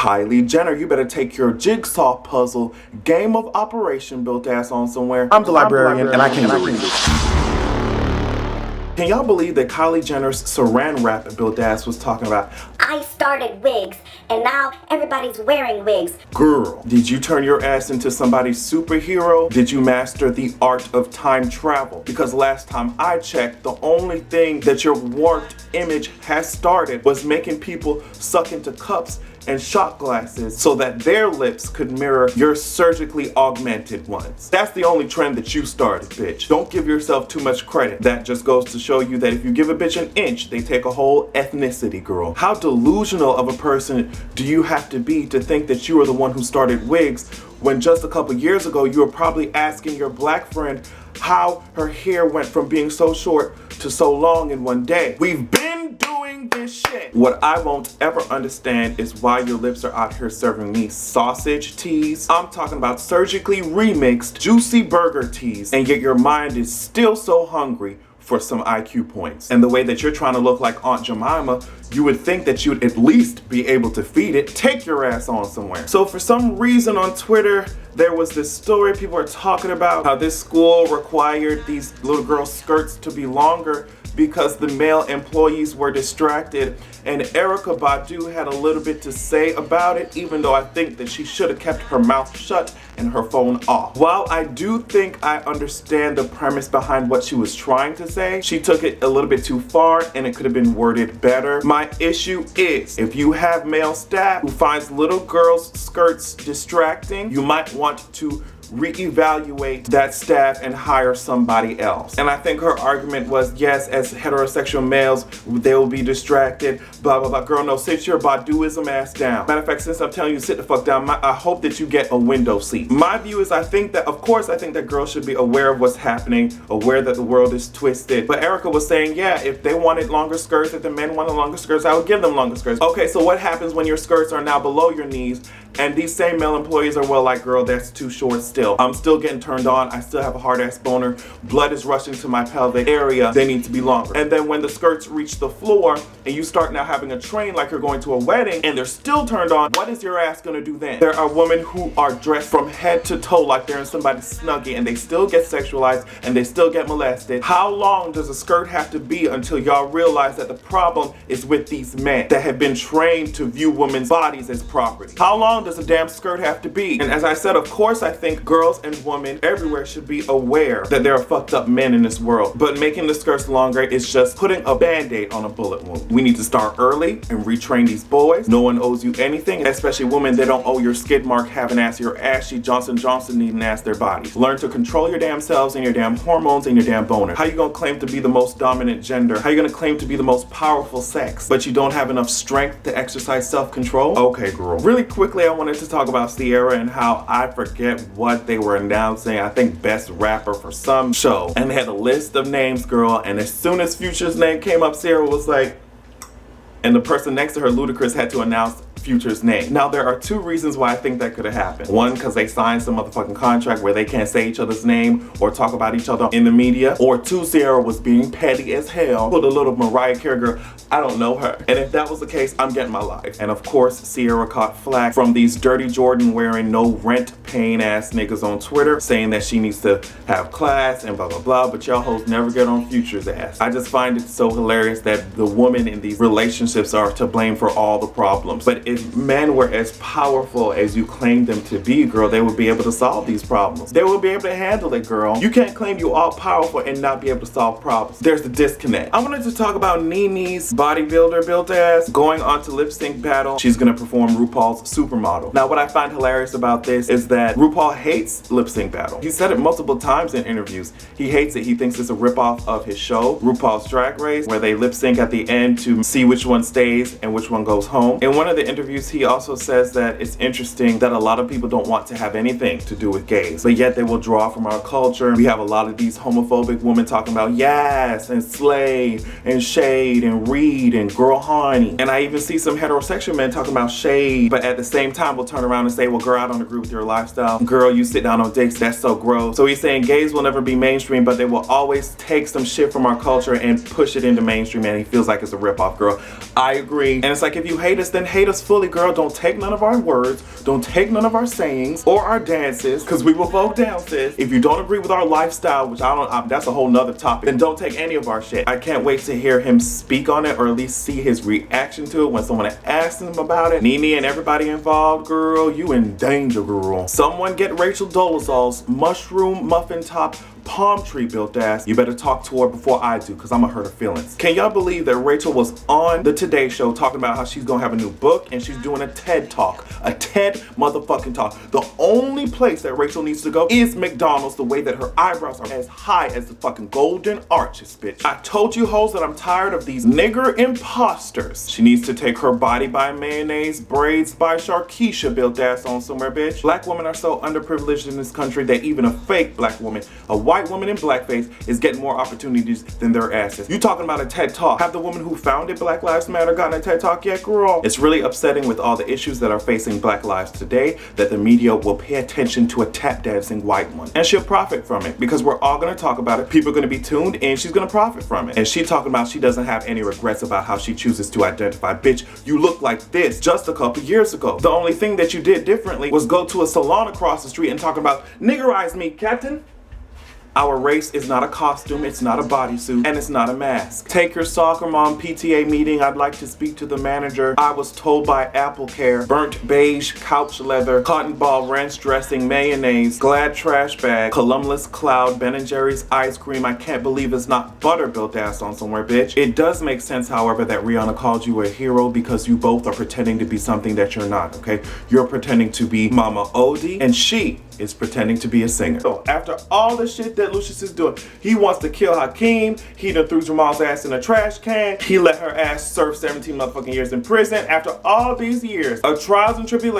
Kylie Jenner, you better take your jigsaw puzzle game of operation built ass on somewhere. I'm the librarian and I can do it. Can y'all believe that Kylie Jenner's Saran Wrap built ass was talking about, I started wigs and now everybody's wearing wigs. Girl, did you turn your ass into somebody's superhero? Did you master the art of time travel? Because last time I checked, the only thing that your warped image has started was making people suck into cups and shot glasses so that their lips could mirror your surgically augmented ones. That's the only trend that you started, bitch. Don't give yourself too much credit. That just goes to show you that if you give a bitch an inch, they take a whole ethnicity, girl. How delusional of a person do you have to be to think that you are the one who started wigs when just a couple years ago you were probably asking your black friend how her hair went from being so short to so long in one day? We've been doing this shit. What I won't ever understand is why your lips are out here serving me sausage teas. I'm talking about surgically remixed juicy burger teas, and yet your mind is still so hungry for some IQ points. And the way that you're trying to look like Aunt Jemima, you would think that you'd at least be able to feed it. Take your ass on somewhere. So for some reason on Twitter, there was this story people are talking about how this school required these little girls' skirts to be longer because the male employees were distracted, and Erykah Badu had a little bit to say about it, even though I think that she should have kept her mouth shut and her phone off. While I do think I understand the premise behind what she was trying to say, she took it a little bit too far and it could have been worded better. My issue is, if you have male staff who finds little girls' skirts distracting, you might want to reevaluate that staff and hire somebody else. And I think her argument was, yes, as heterosexual males, they will be distracted, blah, blah, blah. Girl, no, sit your Baduism ass down. Matter of fact, since I'm telling you to sit the fuck down, I hope that you get a window seat. My view is, I think that, of course, I think that girls should be aware of what's happening, aware that the world is twisted. But Erykah was saying, yeah, if they wanted longer skirts, if the men wanted longer skirts, I would give them longer skirts. Okay, so what happens when your skirts are now below your knees and these same male employees are, well, like, girl, that's too short still. I'm still getting turned on. I still have a hard ass boner. Blood is rushing to my pelvic area. They need to be longer. And then when the skirts reach the floor and you start now having a train like you're going to a wedding and they're still turned on, what is your ass gonna do then? There are women who are dressed from head to toe like they're in somebody's snuggie and they still get sexualized and they still get molested. How long does a skirt have to be until y'all realize that the problem is with these men that have been trained to view women's bodies as property? How long does a damn skirt have to be? And as I said, of course, I think girls and women everywhere should be aware that there are fucked up men in this world. But making the skirts longer is just putting a band-aid on a bullet wound. We need to start early and retrain these boys. No one owes you anything, especially women. They don't owe your skid mark having ass, your ashy Johnson needing ass their bodies. Learn to control your damn selves and your damn hormones and your damn boner. How you gonna claim to be the most dominant gender? How you gonna claim to be the most powerful sex, but you don't have enough strength to exercise self-control? Okay, girl. Really quickly, I wanted to talk about Sierra and how I forget what they were announcing. I think best rapper for some show. And they had a list of names, girl. And as soon as Future's name came up, Sierra was like, and the person next to her, Ludacris, had to announce Future's name. Now, there are two reasons why I think that could have happened. One, because they signed some motherfucking contract where they can't say each other's name or talk about each other in the media. Or two, Sierra was being petty as hell. Put a little Mariah Carey girl, I don't know her. And if that was the case, I'm getting my life. And of course, Sierra caught flack from these dirty Jordan wearing, no rent paying ass niggas on Twitter saying that she needs to have class and blah, blah, blah. But y'all hoes never get on Future's ass. I just find it so hilarious that the women in these relationships are to blame for all the problems. But if men were as powerful as you claim them to be, girl, they would be able to solve these problems. They would be able to handle it, girl. You can't claim you all powerful and not be able to solve problems. There's the disconnect. I wanted to talk about Nene's bodybuilder built ass going on to lip sync battle. She's gonna perform RuPaul's Supermodel. Now, what I find hilarious about this is that RuPaul hates lip sync battle. He said it multiple times in interviews. He hates it. He thinks it's a ripoff of his show, RuPaul's Drag Race, where they lip sync at the end to see which one stays and which one goes home. In one of the interviews, he also says that it's interesting that a lot of people don't want to have anything to do with gays, but yet they will draw from our culture. We have a lot of these homophobic women talking about yes and slay and shade and read and girl honey. And I even see some heterosexual men talking about shade, but at the same time will turn around and say, well, girl, I don't agree with your lifestyle. Girl, you sit down on dicks, that's so gross. So he's saying gays will never be mainstream, but they will always take some shit from our culture and push it into mainstream, and he feels like it's a ripoff, girl. I agree. And it's like, if you hate us, then hate us peacefully, girl. Don't take none of our words. Don't take none of our sayings or our dances, because we will vote down, sis. If you don't agree with our lifestyle, which that's a whole nother topic, then don't take any of our shit. I can't wait to hear him speak on it, or at least see his reaction to it when someone asks him about it. Nene and everybody involved, girl, you in danger, girl. Someone get Rachel Dolezal's mushroom muffin top palm tree built ass. You better talk to her before I do, because I'm gonna hurt her feelings. Can y'all believe that Rachel was on the Today Show talking about how she's gonna have a new book and she's doing a TED Talk? A TED motherfucking Talk. The only place that Rachel needs to go is McDonald's, the way that her eyebrows are as high as the fucking golden arches, bitch. I told you hoes that I'm tired of these nigger imposters. She needs to take her body by mayonnaise, braids by Sharkeisha built ass on somewhere, bitch. Black women are so underprivileged in this country that even a fake black woman, a white woman in blackface, is getting more opportunities than their asses. You talking about a TED Talk? Have the woman who founded Black Lives Matter gotten a TED Talk yet, girl? It's really upsetting with all the issues that are facing black lives today that the media will pay attention to a tap dancing white one. And she'll profit from it, because we're all gonna talk about it. People are gonna be tuned in. She's gonna profit from it. And she talking about she doesn't have any regrets about how she chooses to identify. Bitch, you look like this just a couple years ago. The only thing that you did differently was go to a salon across the street and talk about niggerize me, Captain. Our race is not a costume, it's not a bodysuit, and it's not a mask. Take your soccer mom PTA meeting. I'd like to speak to the manager. I was told by Apple Care, burnt beige couch leather, cotton ball ranch dressing, mayonnaise, Glad trash bag, Columbus cloud, Ben & Jerry's ice cream. I can't believe it's not butter built ass on somewhere, bitch. It does make sense, however, that Rihanna called you a hero, because you both are pretending to be something that you're not, okay? You're pretending to be Mama Odie, and she is pretending to be a singer. So after all the shit that Lucius is doing, he wants to kill Hakeem. He done threw Jamal's ass in a trash can. He let her ass serve 17 motherfucking years in prison. After all these years of trials and tribulations,